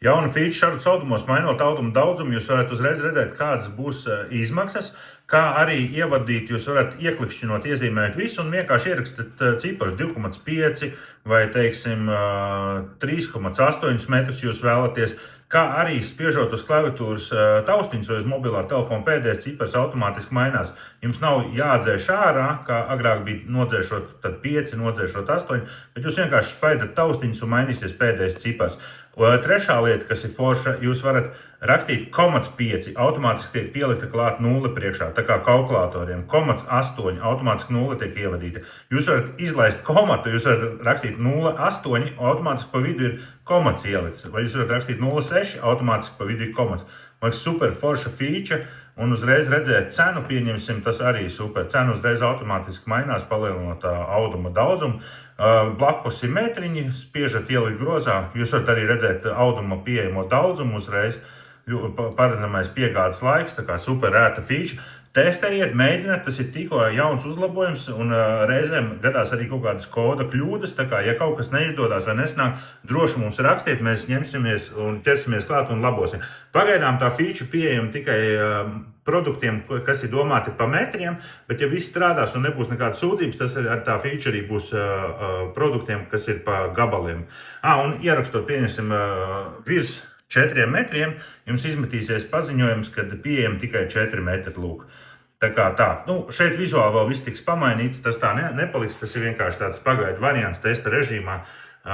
Jauna feature Šarlotas audumos, mainot audumu daudzumu, jūs varat uzreiz redzēt, kādas būs izmaksas, kā arī ievadīt, jūs varat ieklikšķinot, iezīmēt visu un vienkārši ierakstīt ciparus 2,5 vai, teiksim, 3,8 metrus jūs vēlaties, kā arī spiežot uz klaviatūras taustiņus vai uz mobilā telefona pēdējais cipars automātiski mainās. Jums nav jādzēš ārā, kā agrāk bija nodzēšot tad 5, nodzēšot 8, bet jūs vienkārši spaidat taustiņus un mainīsies pēdējais cipars. Trešā lieta, kas ir forša, jūs varat rakstīt 0,5, automātiski tiek pielikta klāt 0 priekšā, tā kā kalkulatoriem. 0,8, automātiski 0 tiek ievadīta. Jūs varat izlaist komatu, jūs varat rakstīt 0,8, automātiski pa vidu ir komats ielikts. Vai jūs varat rakstīt 0,6, automātiski pa vidu ir komats. Man ir super forša feature, un uzreiz redzēt cenu, pieņemsim, tas arī super. Cena uzreiz automātiski mainās, palielinot auduma daudzumu. Blakus ir metriņi, spiežat ielikt grozā. Jūs varat arī redzēt auduma pieejamo daudzumu uzreiz. Paredzamais piegādes laiks, tā kā super ērta feature. Testējiet, mēģiniet, tas ir tikko jauns uzlabojums, un reizēm gadās arī kaut kādas koda kļūdas. Tā kā, ja kaut kas neizdodas vai nesnāk, droši mums rakstiet, mēs ņemsimies un ķersimies klāt un labosim. Pagaidām tā feature pieejama tikai produktiem, kas ir domāti pa metriem, bet ja viss strādās un nebūs nekādas sūdzības, tas ar tā feature arī būs produktiem, kas ir pa gabaliem. Un ierakstot, pieņemsim, virs 4 metriem, jums izmetīsies paziņojums, kad pieejam tikai 4 metri lūk. Tā kā tā. Šeit vizuāli vēl viss tiks pamainīts, tas tā nepaliks, tas ir vienkārši tāds pagaidu variants testa režīmā,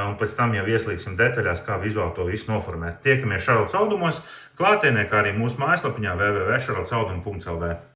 un pēc tam jau ieslīgsim detaļās, kā vizuāli to visu noformēt. Tiekamies Šarlotas audumos, klātienē, kā arī mūsu mājaslapiņā www.šarlotasaudumi.lv.